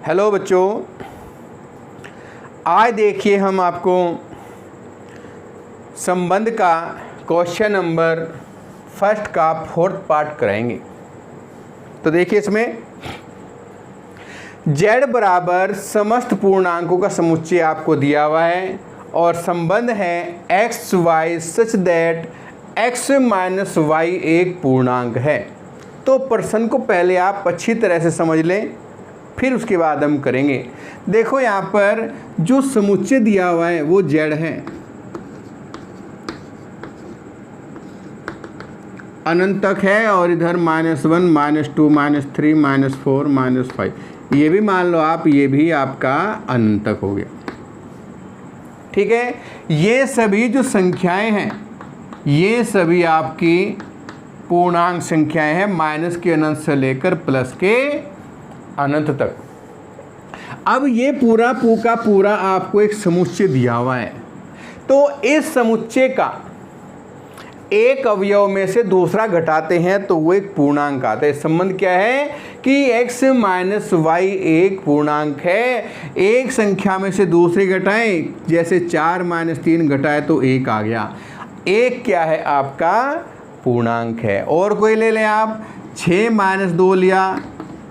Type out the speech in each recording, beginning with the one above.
Hello बच्चों, आज देखिए हम आपको संबंध का क्वेश्चन नंबर फर्स्ट का फोर्थ पार्ट कराएंगे। तो देखिए इसमें z बराबर समस्त पूर्णांकों का समुच्चय आपको दिया हुआ है और संबंध है X Y such that x minus Y एक पूर्णांक है। तो प्रश्न को पहले आप अच्छी तरह से समझ लें, फिर उसके बाद हम करेंगे। देखो यहाँ पर जो समुच्चय दिया हुआ है वो z है, अनंत तक है, और इधर -1 -2 -3 -4 -5, ये भी मान लो आप, ये भी आपका अनंत तक हो गया। ठीक है, ये सभी जो संख्याएं हैं ये सभी आपकी पूर्णांक संख्याएं हैं, माइनस के अनंत से लेकर प्लस के अनंत तक। अब ये पूरा का पूरा आपको एक समुच्चय दिया हुआ है, तो इस समुच्चय का एक अवयव में से दूसरा घटाते हैं तो वो एक पूर्णांक आता है। संबंध क्या है कि x माइनस वाई एक पूर्णांक है, एक संख्या में से दूसरी घटाएं, जैसे 4 - 3 घटाए तो 1 आ गया। एक क्या है आपका पूर्णांक है। और कोई ले लें आप, 6 - 2 लिया,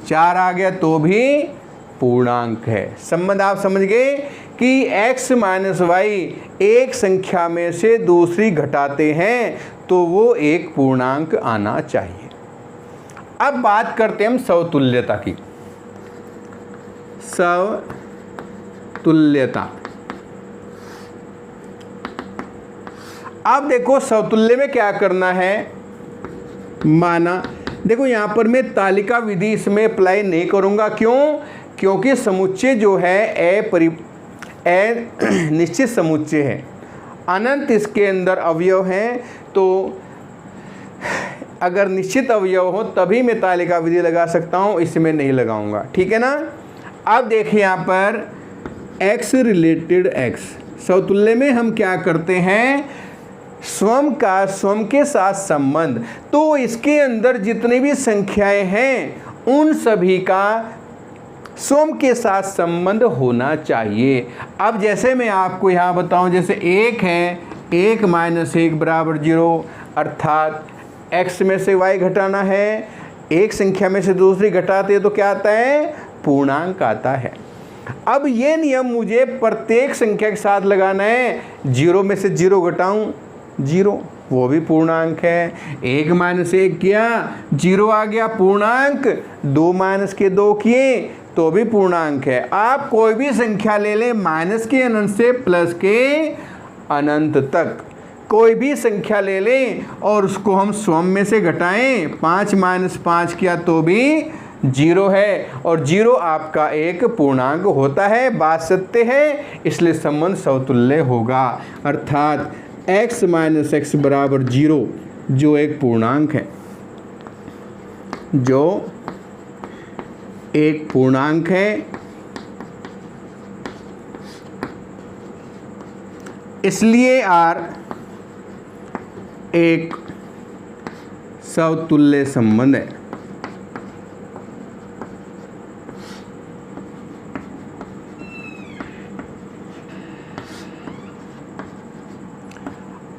4 आ गया तो भी पूर्णांक है। संबंध आप समझ गए कि x माइनस वाई एक संख्या में से दूसरी घटाते हैं तो वो एक पूर्णांक आना चाहिए। अब बात करते हैं हम समतुल्यता की। समतुल्यता, अब देखो समतुल्य में क्या करना है। माना देखो यहाँ पर मैं तालिका विधि इसमें अप्लाई नहीं करूँगा। क्यों? क्योंकि समुच्चय जो है निश्चित समुच्चय है, अनंत इसके अंदर अवयव हैं, तो अगर निश्चित अवयव हो तभी मैं तालिका विधि लगा सकता हूँ, इसमें नहीं लगाऊंगा। ठीक है ना। अब देखिए यहाँ पर x रिलेटेड x, समतुल्य में हम क्या करते हैं, स्वयं का स्वयं के साथ संबंध। तो इसके अंदर जितनी भी संख्याएं हैं उन सभी का स्वयं के साथ संबंध होना चाहिए। अब जैसे मैं आपको यहाँ बताऊँ, जैसे 1 है, 1 - 1 बराबर 0, अर्थात x में से y घटाना है, एक संख्या में से दूसरी घटाते हैं तो क्या आता है, पूर्णांक आता है। अब ये नियम मुझे प्रत्येक संख्या के साथ लगाना है। 0 में से 0 घटाऊँ, 0, वो भी पूर्णांक है। 1 - 1 किया, 0 आ गया, पूर्णांक। 2 - 2 किए तो भी पूर्णांक है। आप कोई भी संख्या ले लें, माइनस के अनंत से प्लस के अनंत तक कोई भी संख्या ले लें और उसको हम स्वयं में से घटाएं, 5 - 5 किया तो भी 0 है, और 0 आपका एक पूर्णांक होता है। बात सत्य है, इसलिए संबंध समतुल्य होगा। अर्थात x - x बराबर 0 जो एक पूर्णांक है, जो एक पूर्णांक है, इसलिए r एक समतुल्य संबंध है।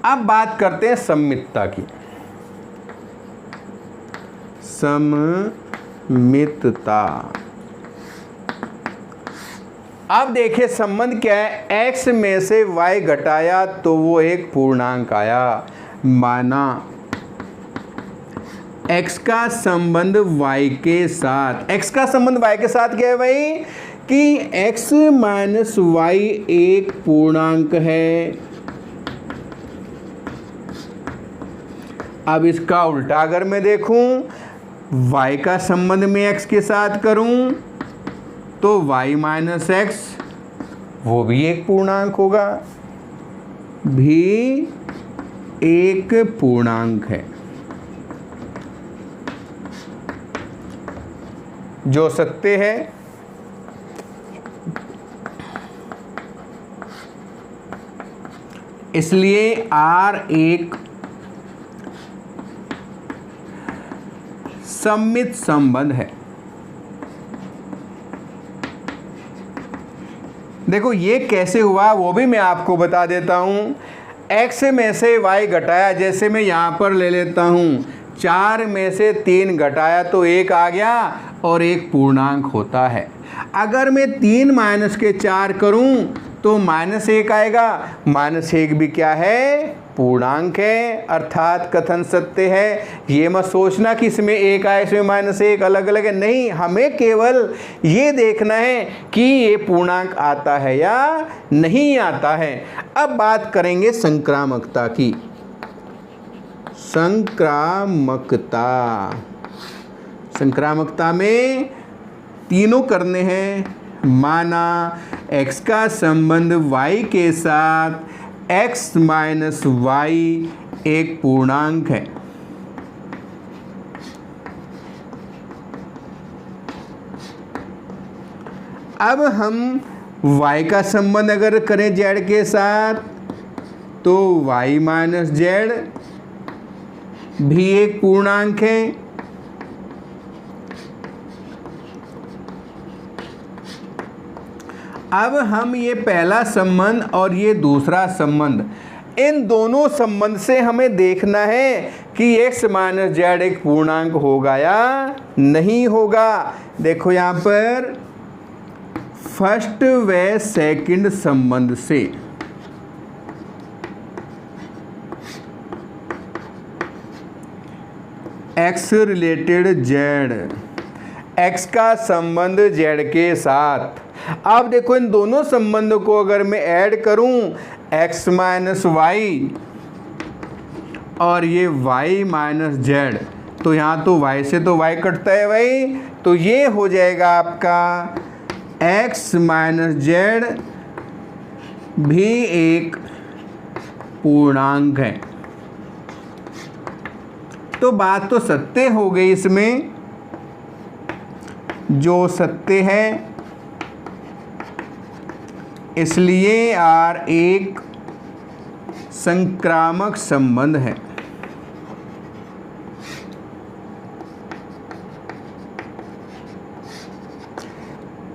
अब बात करते हैं सममितता की। सममितता, अब देखिए संबंध क्या है, x में से y घटाया तो वो एक पूर्णांक आया। माना x का संबंध y के साथ, x का संबंध y के साथ क्या है भाई, कि x माइनस वाई एक पूर्णांक है। अब इसका उल्टा अगर मैं देखूं, y का संबंध में x के साथ करूं तो y माइनस x वो भी एक पूर्णांक होगा, भी एक पूर्णांक है। जो सत्य है इसलिए R एक सममित संबंध है। देखो ये कैसे हुआ वो भी मैं आपको बता देता हूँ। x में से y घटाया, जैसे मैं यहाँ पर ले लेता हूँ 4 में से 3 घटाया तो 1 आ गया और एक पूर्णांक होता है। अगर मैं 3 माइनस के 4 करूं तो -1 आएगा। -1 भी क्या है? पूर्णांक है, अर्थात कथन सत्य है। ये मत सोचना कि इसमें 1 आया इसमें -1 अलग अलग है, नहीं, हमें केवल ये देखना है कि ये पूर्णांक आता है या नहीं आता है। अब बात करेंगे संक्रामकता की। संक्रामकता में तीनों करने हैं। माना x का संबंध y के साथ x माइनस y एक पूर्णांक है। अब हम y का संबंध अगर करें z के साथ तो y माइनस z भी एक पूर्णांक है। अब हम ये पहला संबंध और ये दूसरा संबंध, इन दोनों संबंध से हमें देखना है कि x माइनस जेड एक पूर्णांक होगा या नहीं होगा। देखो यहाँ पर फर्स्ट व सेकंड संबंध से x रिलेटेड z, x का संबंध z के साथ। अब देखो इन दोनों संबंधों को अगर मैं ऐड करूं x माइनस वाई और ये y माइनस जेड, तो यहाँ तो y से तो y कटता है भाई, तो ये हो जाएगा आपका x माइनस जेड भी एक पूर्णांक है। तो बात तो सत्य हो गई, इसमें जो सत्य है, इसलिए R एक संक्रामक संबंध है।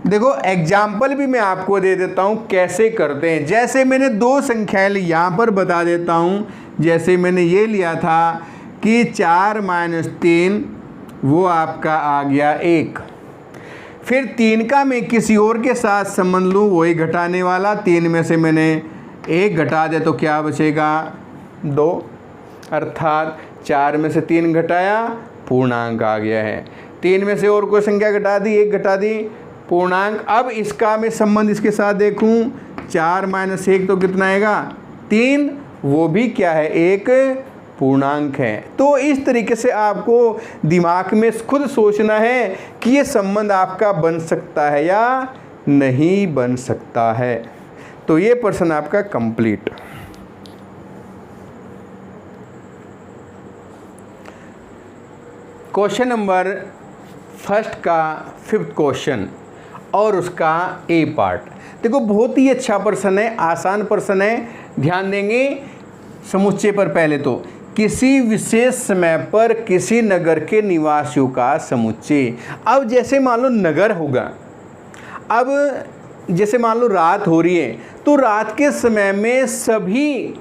देखो एग्जाम्पल भी मैं आपको दे देता हूं कैसे करते हैं। जैसे मैंने दो संख्याएं ली, यहाँ पर बता देता हूं। जैसे मैंने ये लिया था कि 4 माइनस 3 वो आपका आ गया 1। फिर 3 का मैं किसी और के साथ संबंध लूँ, वही घटाने वाला। 3 में से मैंने 1 घटा दिया तो क्या बचेगा? 2, अर्थात 4 में से 3 घटाया, पूर्णांक आ गया है। 3 में से और कोई संख्या घटा दी, 1 घटा दी, पूर्णांक। अब इसका मैं संबंध इसके साथ देखूं, 4 माइनस 1 तो कितना आएगा? 3, वो भी क्या है? एक पूर्णांक है। तो इस तरीके से आपको दिमाग में खुद सोचना है कि ये संबंध आपका बन सकता है या नहीं बन सकता है। तो ये प्रश्न आपका कंप्लीट। क्वेश्चन नंबर फर्स्ट का 5th क्वेश्चन और उसका ए पार्ट। देखो बहुत ही अच्छा प्रश्न है, आसान प्रश्न है, ध्यान देंगे समुच्चय पर। पहले तो किसी विशेष समय पर किसी नगर के निवासियों का समुच्चय। अब जैसे मान लो नगर होगा, अब जैसे मान लो रात हो रही है, तो रात के समय में सभी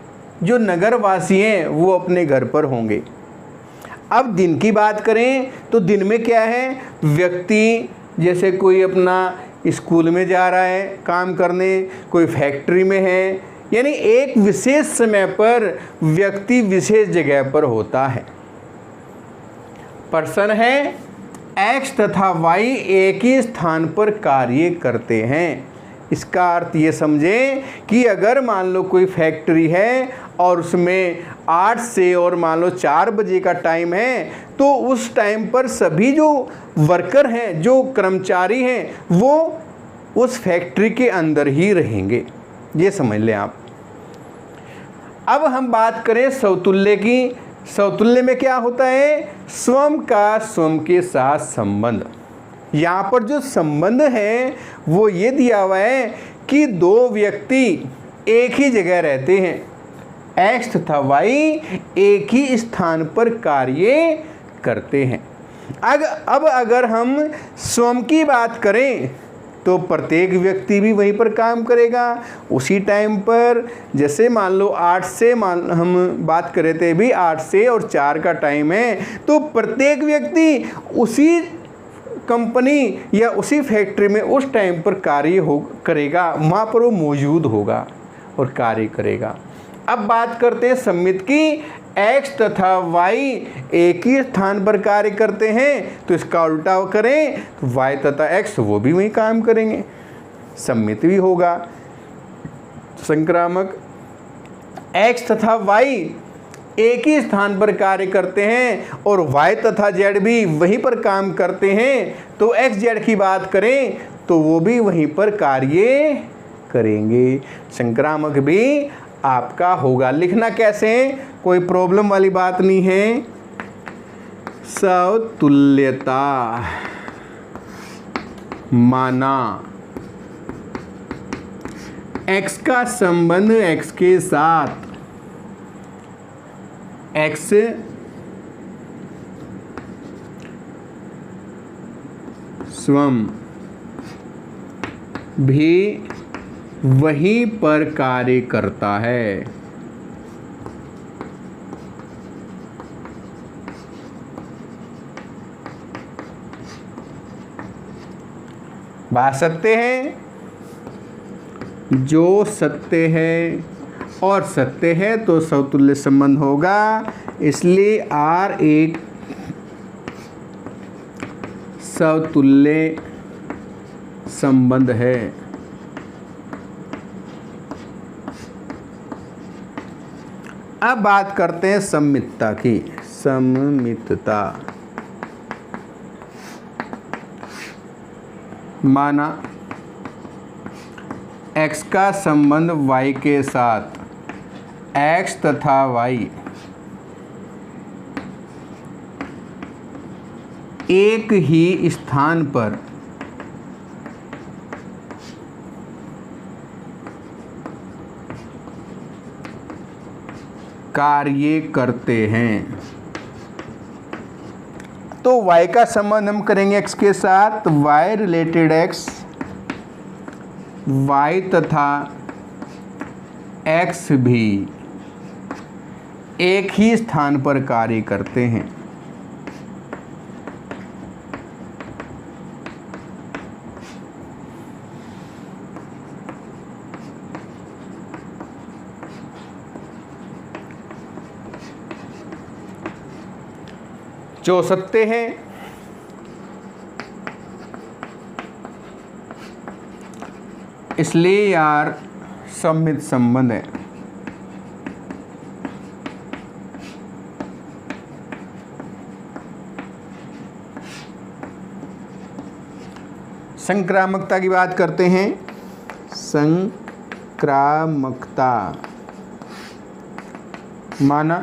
जो नगरवासी हैं वो अपने घर पर होंगे। अब दिन की बात करें तो दिन में क्या है? व्यक्ति जैसे कोई अपना स्कूल में जा रहा है काम करने, कोई फैक्ट्री में है, यानी एक विशेष समय पर व्यक्ति विशेष जगह पर होता है। प्रश्न है x तथा y एक ही स्थान पर कार्य करते हैं। इसका अर्थ ये समझें कि अगर मान लो कोई फैक्ट्री है और उसमें 8 से और मान लो 4 बजे का टाइम है, तो उस टाइम पर सभी जो वर्कर हैं, जो कर्मचारी हैं, वो उस फैक्ट्री के अंदर ही रहेंगे। ये समझ लें आप। अब हम बात करें समतुल्य की। समतुल्य में क्या होता है? स्वयं का स्वयं के साथ संबंध। यहाँ पर जो संबंध है वो ये दिया हुआ है कि दो व्यक्ति एक ही जगह रहते हैं, x तथा y एक ही स्थान पर कार्य करते हैं। अब अगर हम स्वयं की बात करें तो प्रत्येक व्यक्ति भी वहीं पर काम करेगा उसी टाइम पर। जैसे मान लो 8 से हम बात कर रहे थे भी 8 से और 4 का टाइम है, तो प्रत्येक व्यक्ति उसी कंपनी या उसी फैक्ट्री में उस टाइम पर कार्य करेगा, वहाँ पर वो मौजूद होगा और कार्य करेगा। अब बात करते हैं सम्मित की। x तथा y एक ही स्थान पर कार्य करते हैं, तो इसका उल्टा करें तो y तथा x वो भी वही काम करेंगे, सम्मित भी होगा। संक्रामक x तथा y एक ही स्थान पर कार्य करते हैं और y तथा z भी वहीं पर काम करते हैं, तो x z की बात करें तो वो भी वहीं पर कार्य करेंगे। संक्रामक भी आपका होगा। लिखना कैसे है, कोई प्रॉब्लम वाली बात नहीं है। समतुल्यता माना x का संबंध x के साथ x स्वयं भी वहीं पर कार्य करता है। बात सत्य है, जो सत्य है और सत्य है तो समतुल्य संबंध होगा, इसलिए R एक समतुल्य संबंध है। अब बात करते हैं सम्मितता की। सम्मितता माना x का संबंध y के साथ x तथा y एक ही स्थान पर कार्य करते हैं। तो y का संबंध हम करेंगे x के साथ, y रिलेटेड x, y तथा x भी एक ही स्थान पर कार्य करते हैं। जो सत्य है इसलिए यार सम्मित संबंध है। संक्रामकता की बात करते हैं। संक्रामकता माना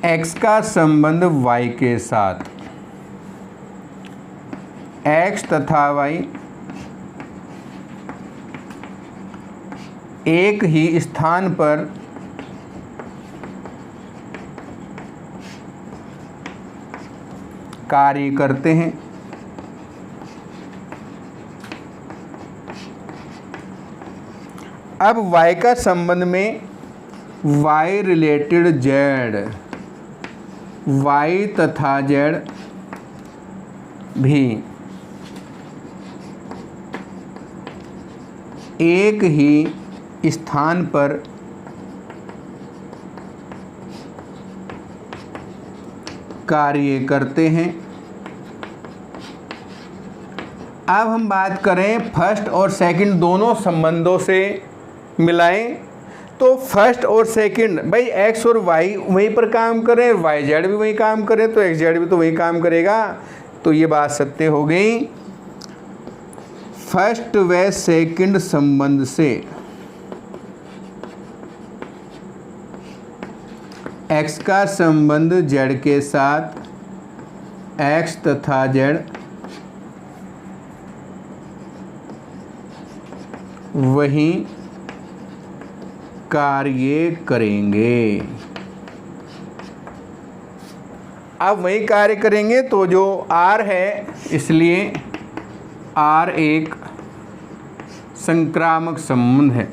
x का संबंध y के साथ x तथा y एक ही स्थान पर कार्य करते हैं। अब y का संबंध में y रिलेटेड z, y तथा z भी एक ही स्थान पर कार्य करते हैं। अब हम बात करें फर्स्ट और सेकंड दोनों संबंधों से मिलाएं, तो फर्स्ट और सेकंड भाई x और y वहीं पर काम करें, y z भी वही काम करे, तो x z भी तो वही काम करेगा। तो ये बात सत्य हो गई। फर्स्ट व सेकंड संबंध से x का संबंध z के साथ x तथा z वही कार्य करेंगे। अब वही कार्य करेंगे तो जो R है, इसलिए R एक संक्रामक संबंध है।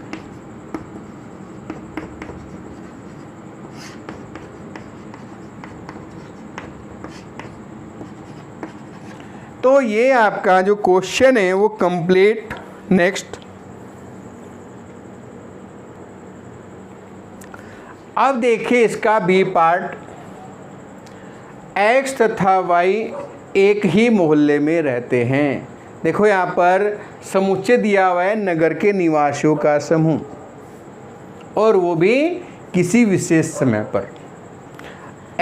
तो ये आपका जो क्वेश्चन है वो कंप्लीट। नेक्स्ट, अब देखिए इसका बी पार्ट। X तथा Y एक ही मोहल्ले में रहते हैं। देखो यहाँ पर समुच्चय दिया हुआ है नगर के निवासियों का समूह, और वो भी किसी विशेष समय पर।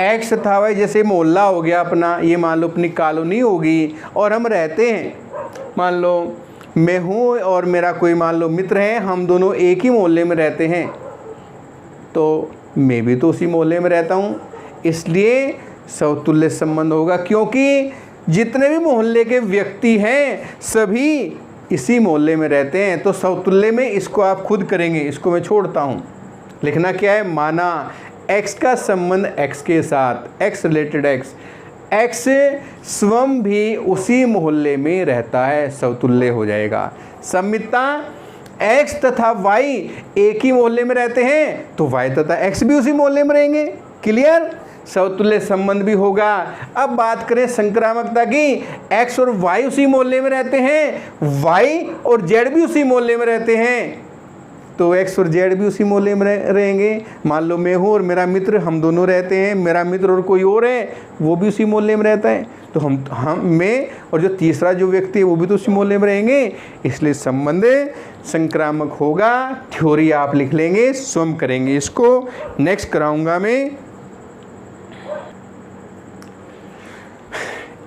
X तथा Y जैसे मोहल्ला हो गया अपना, ये मान लो अपनी कॉलोनी होगी और हम रहते हैं। मान लो मैं हूँ और मेरा कोई मान लो मित्र है, हम दोनों एक ही मोहल्ले में रहते हैं, तो मैं भी तो उसी मोहल्ले में रहता हूँ, इसलिए समतुल्य संबंध होगा। क्योंकि जितने भी मोहल्ले के व्यक्ति हैं सभी इसी मोहल्ले में रहते हैं, तो समतुल्य में इसको आप खुद करेंगे, इसको मैं छोड़ता हूँ। लिखना क्या है, माना x का संबंध x के साथ, x रिलेटेड x स्वयं भी उसी मोहल्ले में रहता है, समतुल्य हो जाएगा। सम्मितता x तथा y एक ही मोहल्ले में रहते हैं, तो y तथा x भी उसी मोहल्ले में रहेंगे। क्लियर, समतुल्य संबंध भी होगा। अब बात करें संक्रामकता की, x और y उसी मोहल्ले में रहते हैं, y और z भी उसी मोहल्ले में रहते हैं, तो x और z भी उसी मोहल्ले में रहेंगे। मान लो मैं हूँ और मेरा मित्र, हम दोनों रहते हैं, मेरा मित्र और कोई और है वो भी उसी मोहल्ले में रहता है, तो हम मैं और जो तीसरा जो व्यक्ति है वो भी तो उसी मोहल्ले में रहेंगे, इसलिए संबंध संक्रामक होगा। थ्योरी आप लिख लेंगे, स्वयं करेंगे इसको। नेक्स्ट कराऊंगा मैं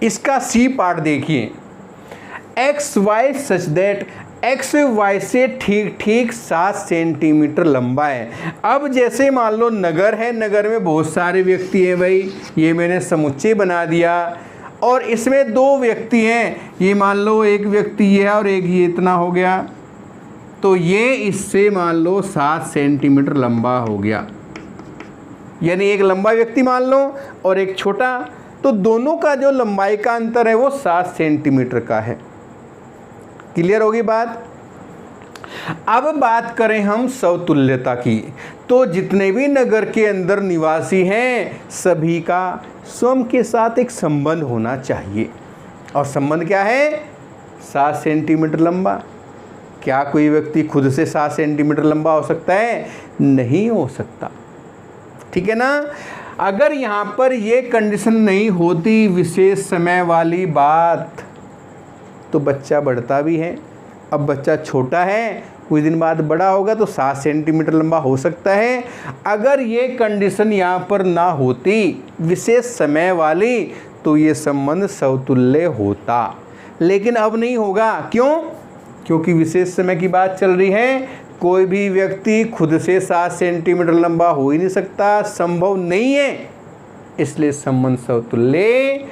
इसका सी पार्ट। देखिए, X Y such that X Y से ठीक ठीक 7 सेंटीमीटर लंबा है। अब जैसे मान लो नगर है, नगर में बहुत सारे व्यक्ति हैं भाई, ये मैंने समुच्चय बना दिया, और इसमें 2 व्यक्ति हैं, ये मान लो एक व्यक्ति ये है और एक ये इतना हो गया, तो ये इससे मान लो 7 सेंटीमीटर लंबा हो गया, यानी एक लंबा व्यक्ति मान लो और एक छोटा, तो दोनों का जो लंबाई का अंतर है वो 7 सेंटीमीटर का है। क्लियर होगी बात। अब बात करें हम समतुल्यता की, तो जितने भी नगर के अंदर निवासी हैं सभी का स्वयं के साथ एक संबंध होना चाहिए, और संबंध क्या है, 7 सेंटीमीटर लंबा। क्या कोई व्यक्ति खुद से 7 सेंटीमीटर लंबा हो सकता है? नहीं हो सकता, ठीक है ना। अगर यहाँ पर ये कंडीशन नहीं होती विशेष समय वाली बात, तो बच्चा बढ़ता भी है। अब बच्चा छोटा है, कुछ दिन बाद बड़ा होगा, तो 7 सेंटीमीटर लंबा हो सकता है। अगर ये कंडीशन यहाँ पर ना होती विशेष समय वाली, तो ये संबंध समतुल्य होता, लेकिन अब नहीं होगा। क्यों? क्योंकि विशेष समय की बात चल रही है। कोई भी व्यक्ति खुद से 7 सेंटीमीटर लंबा हो ही नहीं सकता, संभव नहीं है, इसलिए संबंध समतुल्य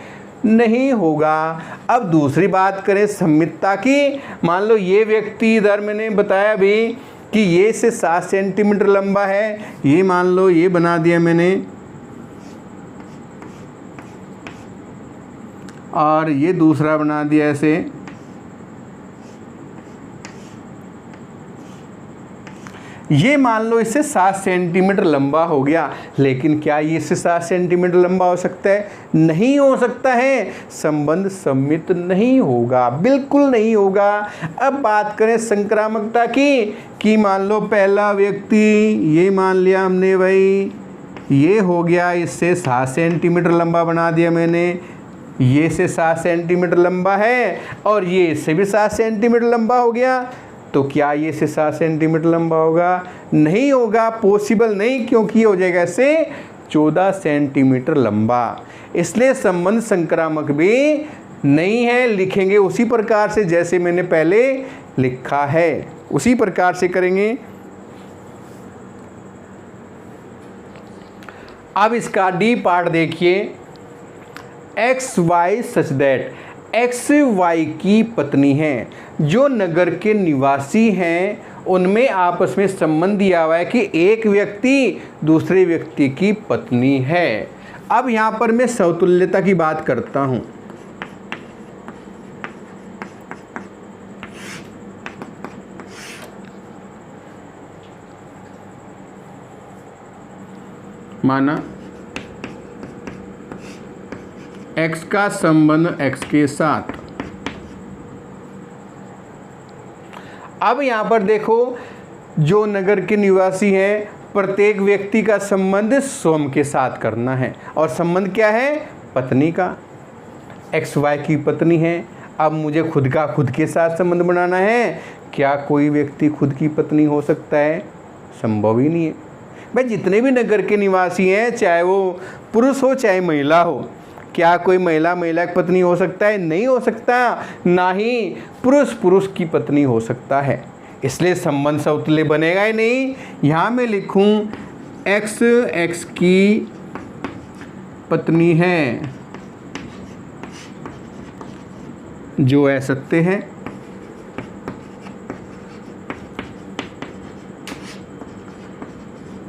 नहीं होगा। अब दूसरी बात करें सम्मितता की, मान लो ये व्यक्ति इधर मैंने बताया भी कि ये से 7 सेंटीमीटर लंबा है, ये मान लो ये बना दिया मैंने, और ये दूसरा बना दिया ऐसे, ये मान लो इससे 7 सेंटीमीटर लंबा हो गया, लेकिन क्या ये इससे 7 सेंटीमीटर लंबा हो सकता है? नहीं हो सकता है, संबंध सम्मित नहीं होगा, बिल्कुल नहीं होगा। अब बात करें संक्रामकता की, कि मान लो पहला व्यक्ति ये मान लिया हमने भाई, ये हो गया, इससे 7 सेंटीमीटर लंबा बना दिया मैंने, ये से 7 सेंटीमीटर लंबा है, और ये इससे भी 7 सेंटीमीटर लंबा हो गया, तो क्या ये से 7 सेंटीमीटर लंबा होगा? नहीं होगा, पॉसिबल नहीं, क्योंकि ये हो जाएगा इससे 14 सेंटीमीटर लंबा, इसलिए संबंध संक्रामक भी नहीं है। लिखेंगे उसी प्रकार से जैसे मैंने पहले लिखा है, उसी प्रकार से करेंगे। अब इसका डी पार्ट देखिए, X Y such that X Y की पत्नी हैं, जो नगर के निवासी हैं उनमें आपस में संबंध दिया हुआ है कि एक व्यक्ति दूसरे व्यक्ति की पत्नी है। अब यहाँ पर मैं समतुल्यता की बात करता हूँ। माना x का संबंध x के साथ। अब यहाँ पर देखो, जो नगर के निवासी हैं, प्रत्येक व्यक्ति का संबंध स्वयं के साथ करना है। और संबंध क्या है? पत्नी का। एक्स वाई की पत्नी है। अब मुझे खुद के साथ संबंध बनाना है। क्या कोई व्यक्ति खुद की पत्नी हो सकता है? संभव ही नहीं है भाई। जितने भी नगर के निवासी हैं, चाहे वो पुरुष हो चाहे महिला हो, क्या कोई महिला की पत्नी हो सकता है? नहीं हो सकता। ना ही पुरुष की पत्नी हो सकता है। इसलिए संबंध समतुल्य बनेगा ही नहीं। यहाँ मैं लिखूँ x की पत्नी है, जो असत्य है।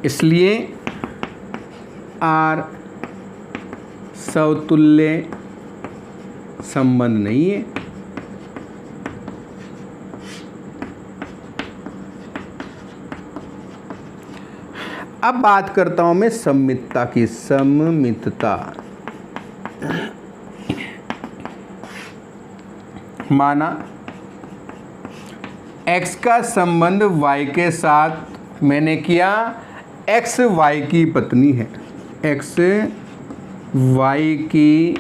इसलिए R समतुल्य संबंध नहीं है। अब बात करता हूं मैं सममितता की। सममितता माना x का संबंध y के साथ मैंने किया। x y की पत्नी है। x y की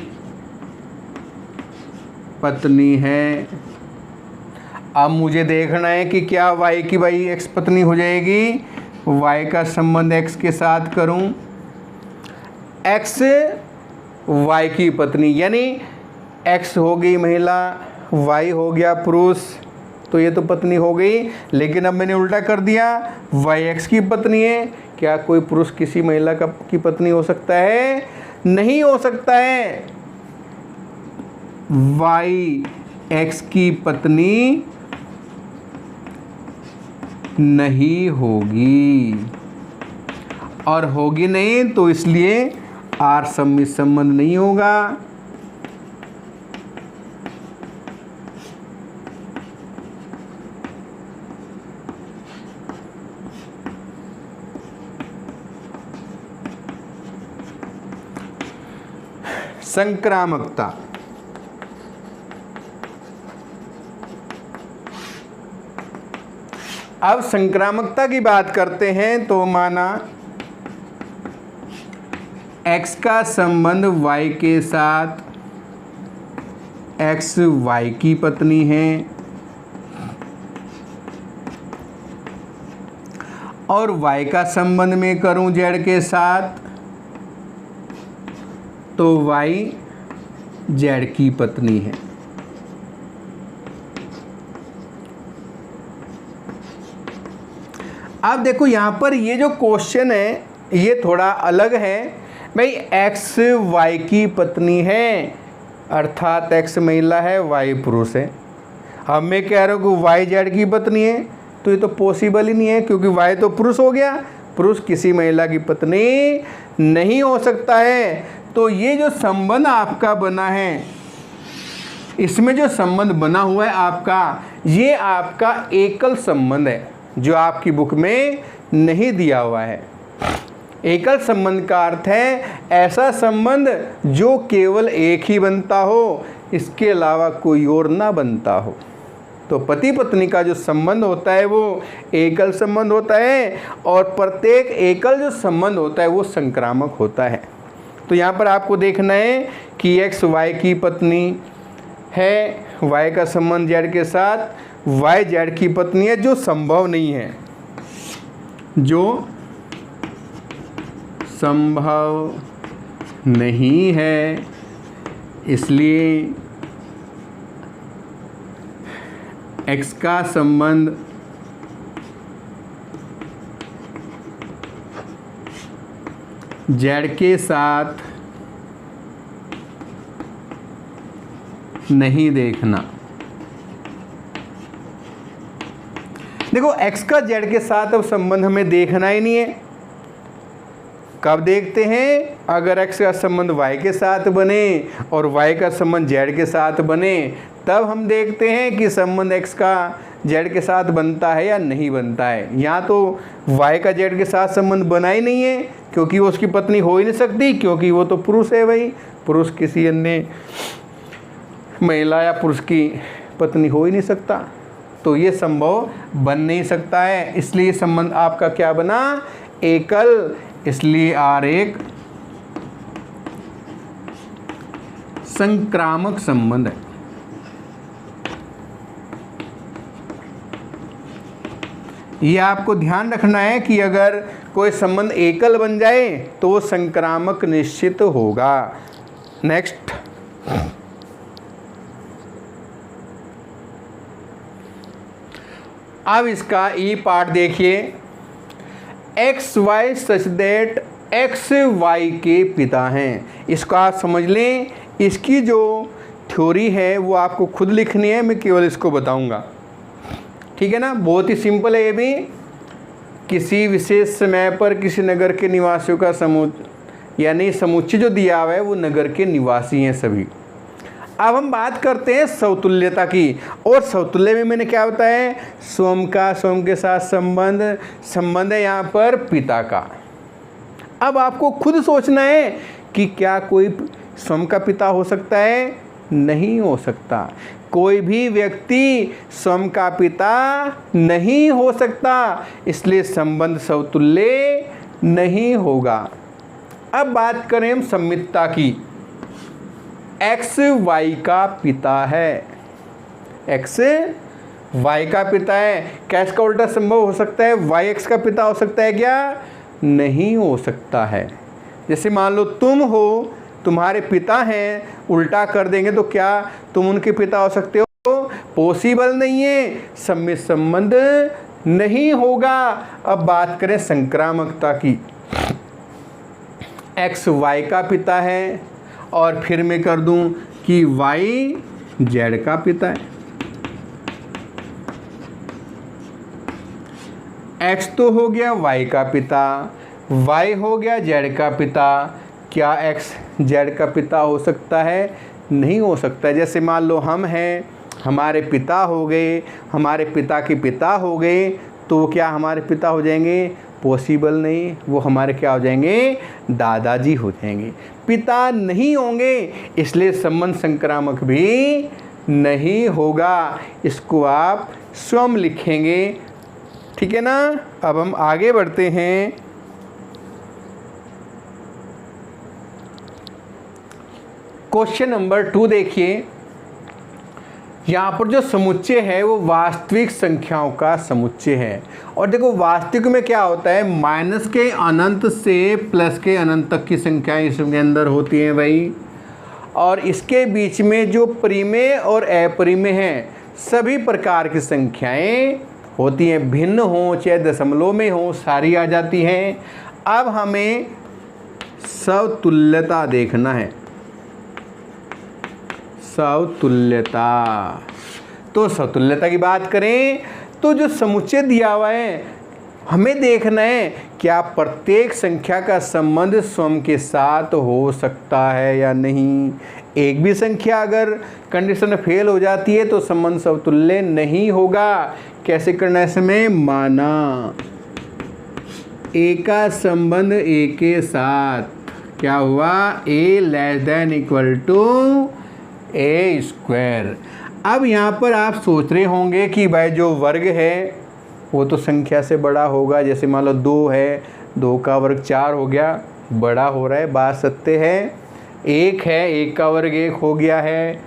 पत्नी है। अब मुझे देखना है कि क्या y की x पत्नी हो जाएगी। y का संबंध x के साथ करूं। x y की पत्नी, यानी x हो गई महिला, y हो गया पुरुष, तो ये तो पत्नी हो गई। लेकिन अब मैंने उल्टा कर दिया, y x की पत्नी है। क्या कोई पुरुष किसी महिला की पत्नी हो सकता है? नहीं हो सकता है। y x की पत्नी नहीं होगी, और होगी नहीं तो इसलिए R सममित संबंध नहीं होगा। संक्रामकता। अब संक्रामकता की बात करते हैं तो माना x का संबंध y के साथ, x y की पत्नी है, और y का संबंध में करूं z के साथ, तो y z की पत्नी है। अब देखो यहाँ पर ये जो क्वेश्चन है ये थोड़ा अलग है भाई। x y की पत्नी है, अर्थात x महिला है, y पुरुष है। अब मैं कह रहा हूँ कि y z की पत्नी है, तो ये तो पॉसिबल ही नहीं है, क्योंकि y तो पुरुष हो गया। पुरुष किसी महिला की पत्नी नहीं हो सकता है। तो ये जो संबंध आपका बना है, इसमें जो संबंध बना हुआ है आपका, ये आपका एकल संबंध है, जो आपकी बुक में नहीं दिया हुआ है। एकल संबंध का अर्थ है ऐसा संबंध जो केवल एक ही बनता हो, इसके अलावा कोई और ना बनता हो। तो पति पत्नी का जो संबंध होता है वो एकल संबंध होता है, और प्रत्येक एकल जो संबंध होता है वो संक्रामक होता है। तो यहाँ पर आपको देखना है कि x y की पत्नी है, y का संबंध z के साथ, y z की पत्नी है, जो संभव नहीं है, जो संभव नहीं है। इसलिए x का संबंध z के साथ नहीं देखना। देखो x का z के साथ अब संबंध हमें देखना ही नहीं है, कब देखते हैं? अगर x का संबंध y के साथ बने और y का संबंध z के साथ बने, तब हम देखते हैं कि संबंध x का z के साथ बनता है या नहीं बनता है। यहाँ तो y का z के साथ संबंध बना ही नहीं है, क्योंकि वो उसकी पत्नी हो ही नहीं सकती, क्योंकि वो तो पुरुष है भाई। पुरुष किसी अन्य महिला या पुरुष की पत्नी हो ही नहीं सकता, तो ये संभव बन नहीं सकता है। इसलिए संबंध आपका क्या बना? एकल। इसलिए R एक संक्रामक संबंध है। ये आपको ध्यान रखना है कि अगर कोई संबंध एकल बन जाए तो वो संक्रामक निश्चित होगा। नेक्स्ट, अब इसका ई पार्ट देखिए। X Y such that X Y के पिता हैं। इसको आप समझ लें। इसकी जो थ्योरी है वो आपको खुद लिखनी है, मैं केवल इसको बताऊंगा, ठीक है ना। बहुत ही सिंपल है ये भी। किसी विशेष समय पर किसी नगर के निवासियों का समूह, यानी समुच्चय जो दिया हुआ है वो नगर के निवासी हैं सभी। अब हम बात करते हैं समतुल्यता की, और समतुल्य में मैंने क्या बताया? स्वयं का स्वयं के साथ संबंध है यहाँ पर पिता का। अब आपको खुद सोचना है कि क्या कोई स्वयं का पिता हो सकता है? नहीं हो सकता। कोई भी व्यक्ति स्वयं का पिता नहीं हो सकता, इसलिए संबंध समतुल्य नहीं होगा। अब बात करें हम सम्मितता की। एक्स वाई का पिता है, एक्स वाई का पिता है। क्या इसका उल्टा संभव हो सकता है? वाई एक्स का पिता हो सकता है क्या? नहीं हो सकता है। जैसे मान लो तुम हो, तुम्हारे पिता हैं, उल्टा कर देंगे तो क्या तुम उनके पिता हो सकते हो? पॉसिबल नहीं है, सम्मित संबंध नहीं होगा। अब बात करें संक्रामकता की। एक्स वाई का पिता है और फिर मैं कर दूं कि वाई जेड का पिता है। एक्स तो हो गया वाई का पिता, वाई हो गया जेड का पिता। क्या एक्स जेड का पिता हो सकता है? नहीं हो सकता। जैसे मान लो हम हैं, हमारे पिता हो गए, हमारे पिता के पिता हो गए, तो वो क्या हमारे पिता हो जाएंगे? पॉसिबल नहीं, वो हमारे क्या हो जाएंगे? दादाजी हो जाएंगे, पिता नहीं होंगे। इसलिए संबंध संक्रामक भी नहीं होगा। इसको आप स्वयं लिखेंगे, ठीक है ना। अब हम आगे बढ़ते हैं। क्वेश्चन नंबर 2 देखिए। यहाँ पर जो समुच्चय है वो वास्तविक संख्याओं का समुच्चय है। और देखो वास्तविक में क्या होता है? माइनस के अनंत से प्लस के अनंत तक की संख्याएं इसके अंदर होती हैं भाई। और इसके बीच में जो परिमेय और अपरिमेय हैं, सभी प्रकार की संख्याएं होती हैं। भिन्न हो चाहे दशमलव में हो, सारी आ जाती हैं। अब हमें समतुल्यता देखना है। समतुल्यता, तो समतुल्यता की बात करें तो जो समुच्चय दिया हुआ है, हमें देखना है क्या प्रत्येक संख्या का संबंध स्वयं के साथ हो सकता है या नहीं। एक भी संख्या अगर कंडीशन फेल हो जाती है तो संबंध समतुल्य नहीं होगा। कैसे करना है इसमें? माना ए का संबंध ए के साथ क्या हुआ? A less than equal to A square. अब यहाँ पर आप सोच रहे होंगे कि भाई जो वर्ग है वो तो संख्या से बड़ा होगा। जैसे मान लो 2 है, 2 का वर्ग 4 हो गया, बड़ा हो रहा है, बात सत्य है। 1 है, 1 का वर्ग 1 हो गया है,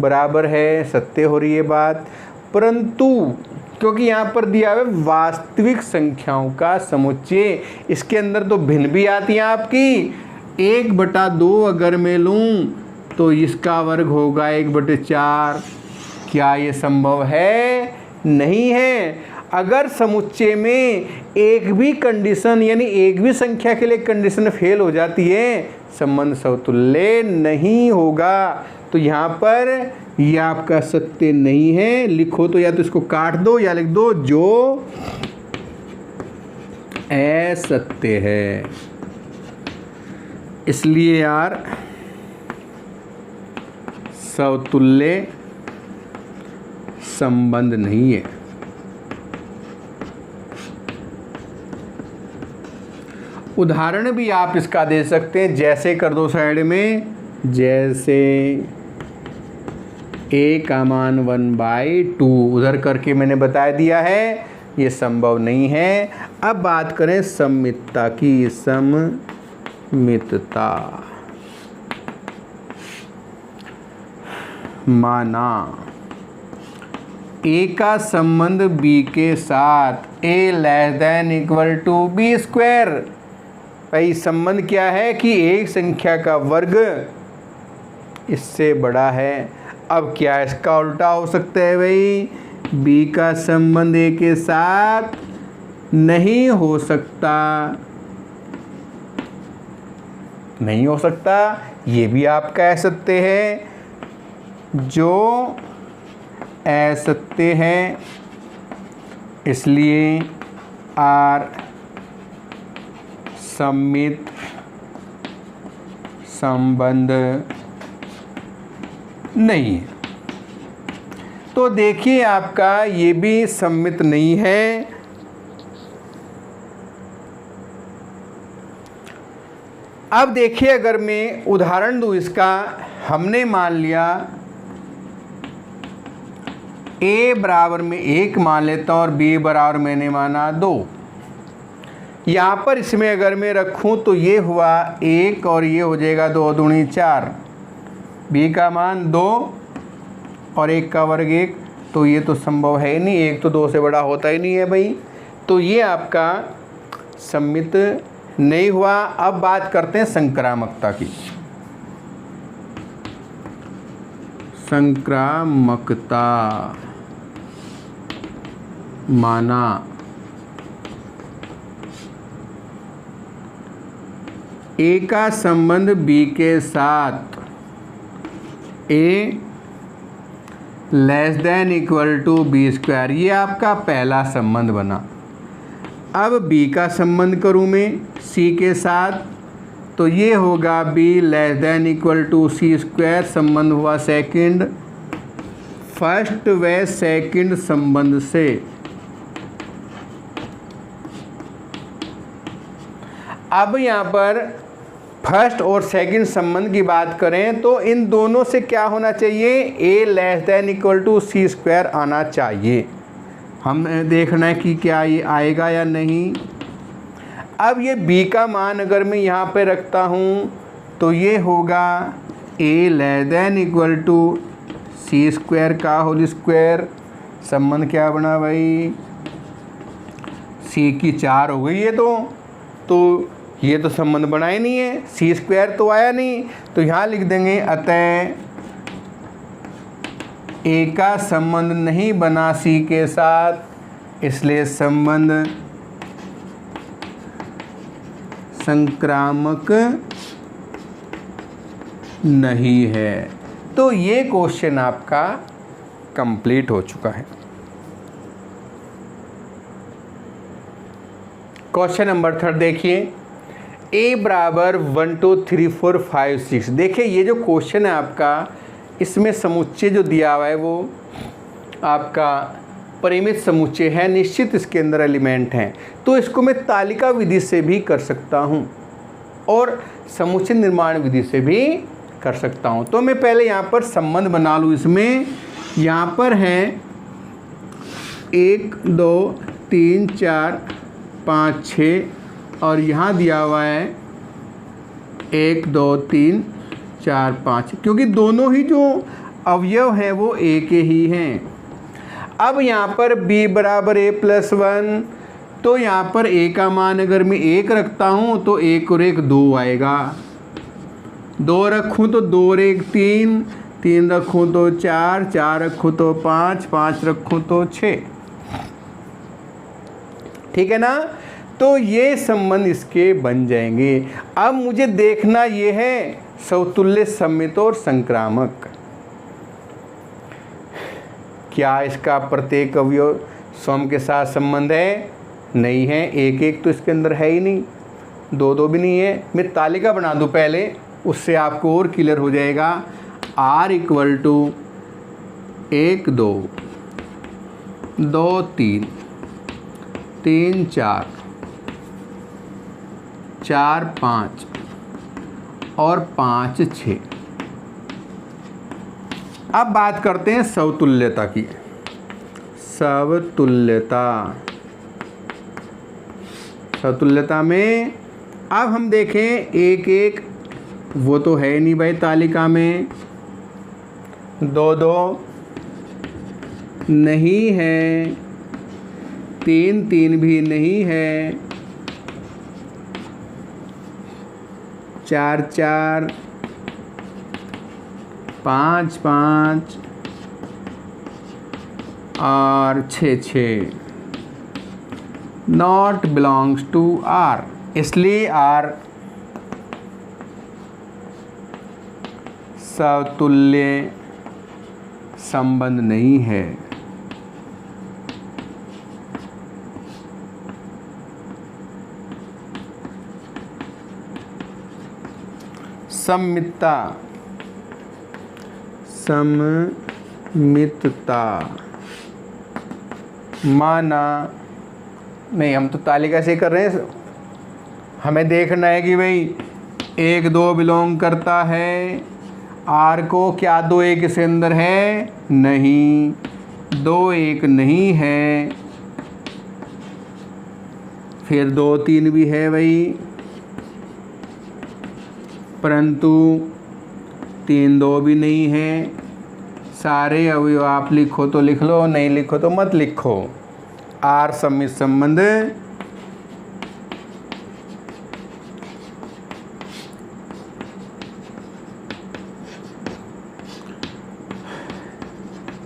बराबर है, सत्य हो रही है बात। परंतु क्योंकि यहाँ पर दिया हुआ है वास्तविक संख्याओं का समुच्चय, इसके अंदर तो भिन्न भी आती हैं आपकी। 1/2 अगर मैं लूँ तो इसका वर्ग होगा 1/4। क्या ये संभव है? नहीं है। अगर समुच्चय में एक भी कंडीशन, यानी एक भी संख्या के लिए कंडीशन फेल हो जाती है, संबंध समतुल्य नहीं होगा। तो यहाँ पर यह आपका सत्य नहीं है। लिखो तो या तो इसको काट दो या लिख दो जो असत्य है। इसलिए यार समतुल्य संबंध नहीं है। उदाहरण भी आप इसका दे सकते हैं, जैसे कर दो साइड में, जैसे a का मान 1/2 उधर करके मैंने बता दिया है, ये संभव नहीं है। अब बात करें सममितता की। सममितता माना a का संबंध b के साथ a <= b²। भाई संबंध क्या है कि एक संख्या का वर्ग इससे बड़ा है। अब क्या इसका उल्टा हो सकता है भाई? b का संबंध a के साथ नहीं हो सकता, नहीं हो सकता, ये भी आप कह सकते हैं। जो असत्य है, इसलिए R सममित संबंध नहीं है। तो देखिए आपका ये भी सममित नहीं है। अब देखिए अगर मैं उदाहरण दूं इसका, हमने मान लिया a बराबर में 1 मान लेता हूँ और b बराबर मैंने माना 2। यहाँ पर इसमें अगर मैं रखूँ तो ये हुआ 1 और ये हो जाएगा 2 दूनी 4, b का मान 2 और 1 का वर्ग 1, तो ये तो संभव है ही नहीं, 1 तो 2 से बड़ा होता ही नहीं है भाई। तो ये आपका सममित नहीं हुआ। अब बात करते हैं संक्रामकता की। संक्रामकता माना a का संबंध b के साथ a <= b²। ये आपका पहला संबंध बना। अब b का संबंध करूँ मैं c के साथ, तो ये होगा b <= c²। संबंध हुआ सेकंड, फर्स्ट व सेकंड संबंध से। अब यहाँ पर फर्स्ट और सेकंड संबंध की बात करें तो इन दोनों से क्या होना चाहिए? a <= c² आना चाहिए। हम देखना है कि क्या ये आएगा या नहीं। अब ये b का मान अगर मैं यहाँ पे रखता हूँ तो ये होगा a <= c² का होल स्क्वायर। संबंध क्या बना भाई? c की 4 हो गई है, तो ये तो संबंध बना ही नहीं है, c² तो आया नहीं। तो यहाँ लिख देंगे अतः a का संबंध नहीं बना c के साथ, इसलिए संबंध संक्रामक नहीं है। तो ये क्वेश्चन आपका कंप्लीट हो चुका है। क्वेश्चन नंबर 3 देखिए, a बराबर 1 2 3 4 5 6। देखिए ये जो क्वेश्चन है आपका, इसमें समुच्चय जो दिया हुआ है वो आपका परिमित समुच्चय है, निश्चित इसके अंदर एलिमेंट हैं। तो इसको मैं तालिका विधि से भी कर सकता हूँ और समुच्चय निर्माण विधि से भी कर सकता हूँ। तो मैं पहले यहाँ पर संबंध बना लूँ। इसमें यहाँ पर है 1 2 3 4 5 6 और यहाँ दिया हुआ है 1 2 3 4 5, क्योंकि दोनों ही जो अवयव हैं वो एक ही हैं। अब यहाँ पर b बराबर a+1, तो यहाँ पर a का मान अगर मैं 1 रखता हूँ तो 1 और 1 2 आएगा। 2 रखूँ तो 2 और 1 3, 3 रखूँ तो 4, 4 रखूँ तो 5, 5 रखूँ तो 6। ठीक है ना? तो ये संबंध इसके बन जाएंगे। अब मुझे देखना ये है समतुल्य, सममित और संक्रामक। क्या इसका प्रत्येक अवयव स्वयं के साथ संबंध है? नहीं है, एक एक तो इसके अंदर है ही नहीं। 2 2 भी नहीं है। मैं तालिका बना दूं पहले, उससे आपको और क्लियर हो जाएगा। R इक्वल टू 1 2 2 3 3 4 4 5 और 5 6। अब बात करते हैं समतुल्यता की। समतुल्यता में अब हम देखें 1 1, वो तो है नहीं भाई तालिका में। 2 2 नहीं है, 3 3 भी नहीं है, 4 4 5 5 और 6 6 नॉट बिलोंग्स टू R, इसलिए R समतुल्य संबंध नहीं है। सममितता माना नहीं, हम तो तालिका से कर रहे हैं। हमें देखना है कि भाई 1 2 बिलोंग करता है R को, क्या 2 1 इसके अंदर है? नहीं, 2 1 नहीं है। फिर 2 3 भी है भाई, परंतु 3 2 भी नहीं है। सारे अवयव आप लिखो तो लिख लो, नहीं लिखो तो मत लिखो। R सममित संबंध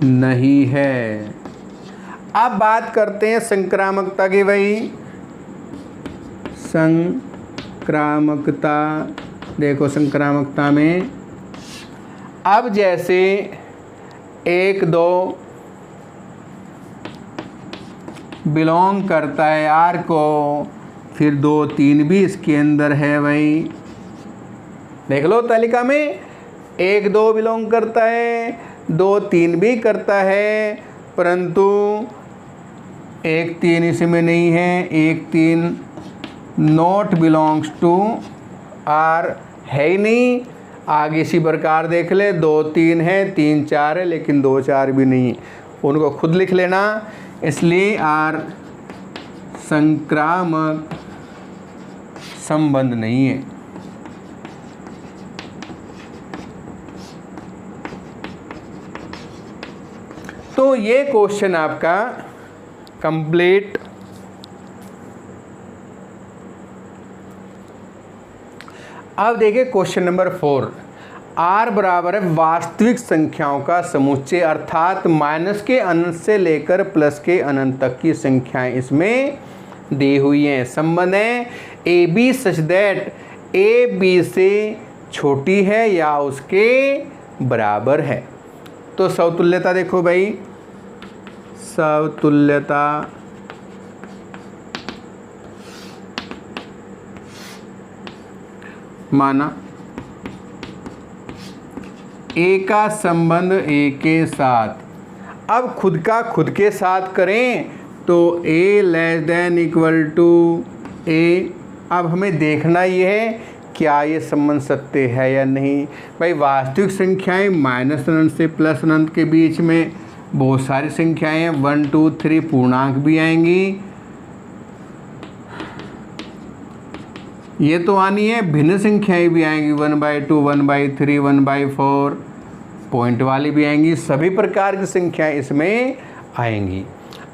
नहीं है। अब बात करते हैं संक्रामकता की भाई। संक्रामकता देखो, संक्रामकता में अब जैसे 1 2 बिलोंग करता है R को, फिर 2 3 भी इसके अंदर है भाई। देख लो तालिका में 1 2 बिलोंग करता है, 2 3 भी करता है, परंतु 1 3 इसमें नहीं है। 1 3 नॉट बिलोंग्स टू R है ही नहीं। आगे इसी प्रकार देख ले, 2 3 है, 3 4 है, लेकिन 2 4 भी नहीं है। उनको खुद लिख लेना। इसलिए R संक्रामक संबंध नहीं है। तो ये क्वेश्चन आपका कंप्लीट। अब देखिए क्वेश्चन नंबर 4। R बराबर है वास्तविक संख्याओं का समुच्चय, अर्थात माइनस के अनंत से लेकर प्लस के अनंत तक की संख्याएं इसमें दी हुई हैं। संबंध है A B such that A B से छोटी है या उसके बराबर है। तो समतुल्यता देखो भाई, समतुल्यता माना ए का संबंध ए के साथ। अब खुद का खुद के साथ करें तो ए लेस देन इक्वल टू ए। अब हमें देखना ये है क्या ये संबंध सत्य है या नहीं। भाई वास्तविक संख्याएं माइनस अनंत से प्लस अनंत के बीच में बहुत सारी संख्याएं हैं, 1 2 3 पूर्णांक भी आएंगी। ये तो आनी है, भिन्न संख्याएं भी आएंगी, 1/2 1/3 1/4, पॉइंट वाली भी आएंगी। सभी प्रकार की संख्याएं इसमें आएंगी।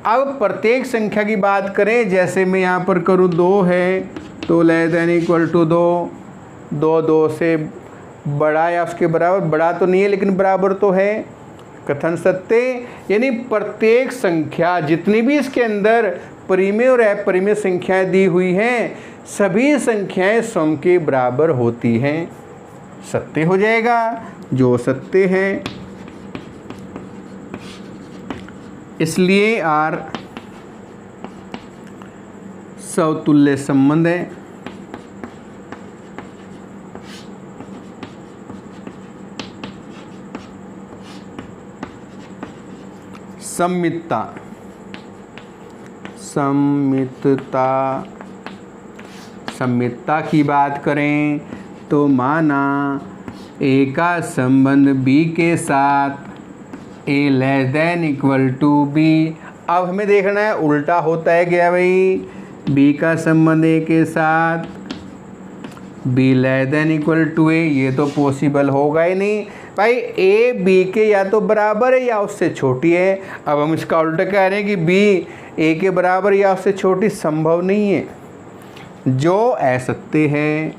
अब प्रत्येक संख्या की बात करें, जैसे मैं यहाँ पर करूँ 2 है तो लेस देन इक्वल टू 2, 2 2 से बड़ा या उसके बराबर, बड़ा तो नहीं है लेकिन बराबर तो है। कथन सत्य, यानी प्रत्येक संख्या जितनी भी इसके अंदर परिमेय और अपरिमेय संख्याएं दी हुई हैं, सभी संख्याएं सम के बराबर होती हैं। सत्य हो जाएगा जो सत्य है। इसलिए R समतुल्य संबंध है। सम्मितता, सम्मितता, सम्मितता की बात करें तो माना ए का संबंध बी के साथ A less than equal to B. अब हमें देखना है उल्टा होता है क्या भाई, बी का संबंध ए के साथ B less than equal to A, ये तो पॉसिबल होगा ही नहीं भाई। ए बी के या तो बराबर है या उससे छोटी है। अब हम इसका उल्टा कह रहे हैं कि बी ए के बराबर या उससे छोटी, संभव नहीं है, जो असत्य है।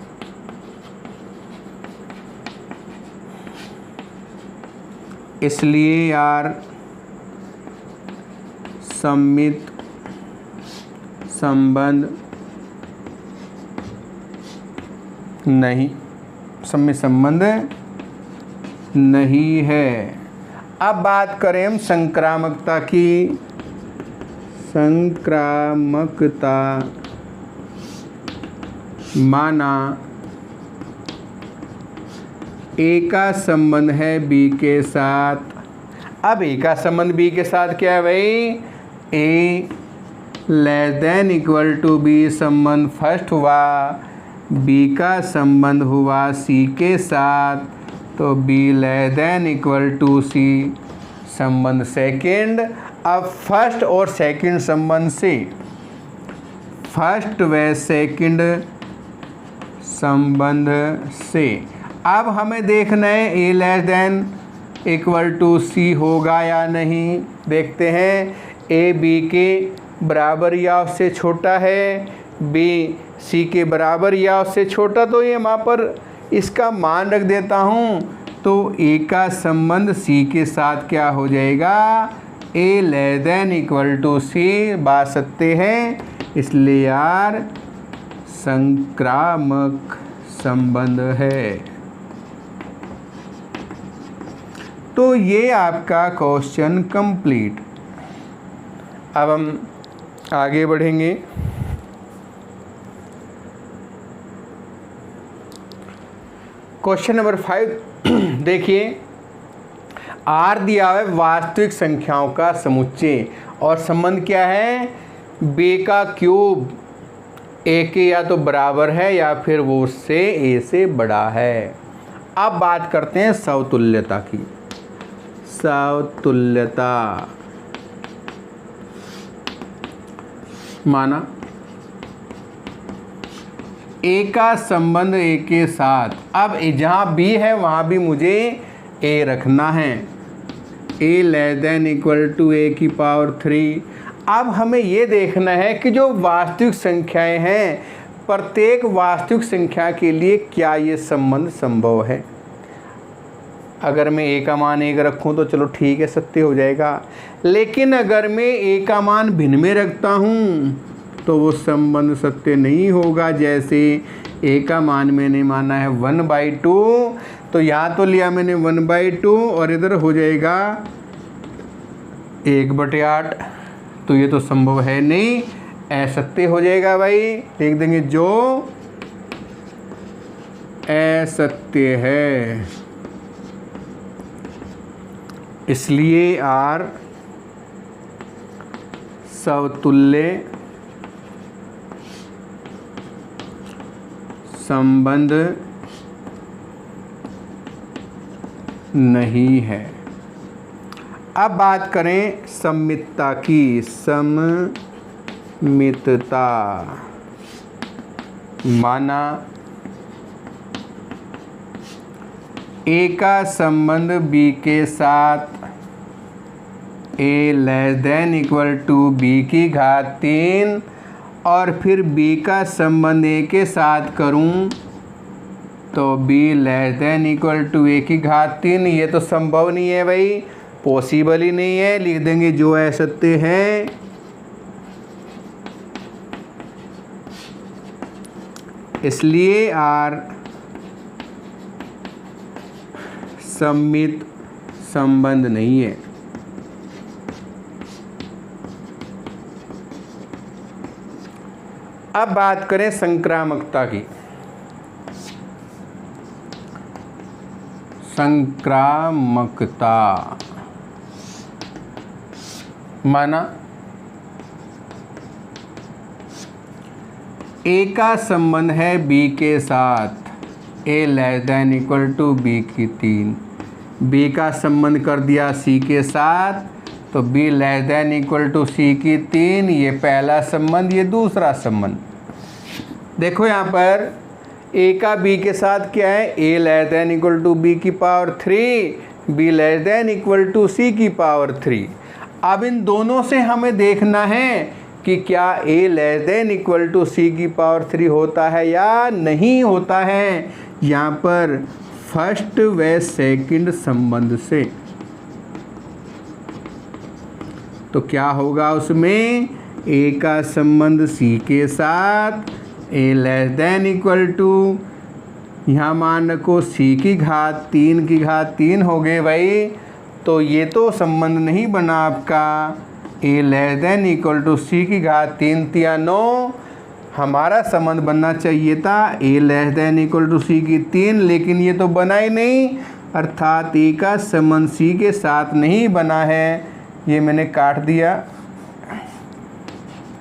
इसलिए यार सम्मित संबंध नहीं, सम्मित संबंध नहीं है। अब बात करें हम संक्रामकता की। संक्रामकता माना ए का संबंध है बी के साथ। अब ए का संबंध बी के साथ क्या है भाई, A less than equal to B संबंध फर्स्ट हुआ, बी का संबंध हुआ सी के साथ, तो B less than equal to C संबंध सेकंड। अब फर्स्ट और सेकंड संबंध से, फर्स्ट व सेकंड संबंध से अब हमें देखना है A less than equal to सी होगा या नहीं। देखते हैं, ए बी के बराबर या उससे छोटा है, बी सी के बराबर या उससे छोटा, तो ये वहाँ पर इसका मान रख देता हूँ, तो ए का संबंध सी के साथ क्या हो जाएगा, ए लेस देन इक्वल टू सी। बात सत्य है, इसलिए यार संक्रामक संबंध है। तो ये आपका क्वेश्चन कंप्लीट। अब हम आगे बढ़ेंगे। क्वेश्चन नंबर 5 देखिए, आर दिया है वास्तविक संख्याओं का समुच्चय और संबंध क्या है, बी का क्यूब ए के या तो बराबर है या फिर वो उससे ए से बड़ा है। अब बात करते हैं समतुल्यता की। समतुल्यता माना ए का संबंध ए के साथ, अब जहाँ बी है वहाँ भी मुझे ए रखना है, A less than equal to A की पावर 3। अब हमें ये देखना है कि जो वास्तविक संख्याएं हैं, प्रत्येक वास्तविक संख्या के लिए क्या ये संबंध संभव है। अगर मैं ए का मान 1 रखूं तो चलो ठीक है, सत्य हो जाएगा, लेकिन अगर मैं ए का मान भिन्न में रखता हूं तो वो संबंध सत्य नहीं होगा। जैसे ए का मान मैंने माना है 1/2, तो यहाँ तो लिया मैंने 1/2 और इधर हो जाएगा 1/8, तो ये तो संभव है नहीं, असत्य हो जाएगा भाई। लिख देंगे जो असत्य है। इसलिए आर समतुल्य संबंध नहीं है। अब बात करें सम्मितता की। सम्मितता माना ए का संबंध बी के साथ A less than equal to B की घात 3 और फिर बी का संबंध ए के साथ करूं तो B less than equal to A की घात 3। ये तो संभव नहीं है भाई, पॉसिबल ही नहीं है। लिख देंगे जो असत्य है। इसलिए आर सम्मित संबंध नहीं है। अब बात करें संक्रामकता की। संक्रामकता माना ए का संबंध है बी के साथ, A less than equal to B की 3, बी का संबंध कर दिया सी के साथ तो B less than equal to C की 3, ये पहला संबंध, ये दूसरा संबंध। देखो यहाँ पर ए का बी के साथ क्या है, A less than equal to B की power 3, B less than equal to C की पावर 3। अब इन दोनों से हमें देखना है कि क्या ए less than equal to C की पावर 3 होता है या नहीं होता है, यहाँ पर फर्स्ट व सेकंड संबंध से। तो क्या होगा उसमें, ए का संबंध सी के साथ, A less than equal to, यहाँ मान रखो सी की घात 3 की घात 3 हो गए भाई, तो ये तो संबंध नहीं बना आपका। ए less than equal to C की घात 3 तिया 9, हमारा संबंध बनना चाहिए था ए less than equal to C की 3, लेकिन ये तो बना ही नहीं, अर्थात ए का संबंध सी के साथ नहीं बना है। ये मैंने काट दिया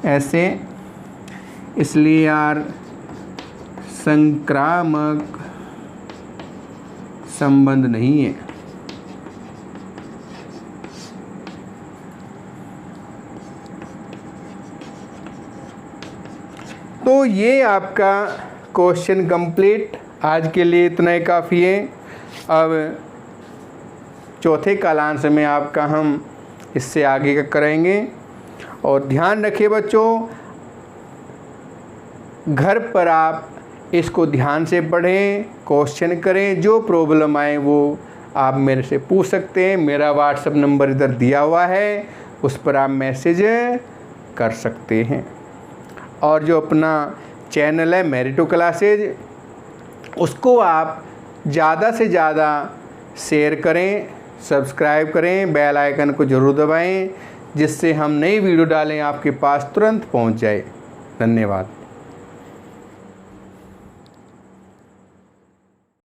ऐसे, इसलिए यार संक्रामक संबंध नहीं है। तो ये आपका क्वेश्चन कंप्लीट, आज के लिए इतना ही काफ़ी है। अब चौथे कालांश में आपका हम इससे आगे का करेंगे। और ध्यान रखिए बच्चों, घर पर आप इसको ध्यान से पढ़ें, क्वेश्चन करें, जो प्रॉब्लम आए वो आप मेरे से पूछ सकते हैं। मेरा व्हाट्सएप नंबर इधर दिया हुआ है, उस पर आप मैसेज कर सकते हैं। और जो अपना चैनल है मेरिटो क्लासेज, उसको आप ज़्यादा से ज़्यादा शेयर करें, सब्सक्राइब करें, बेल आइकन को ज़रूर दबाएं, जिससे हम नई वीडियो डालें आपके पास तुरंत पहुंच जाए। धन्यवाद।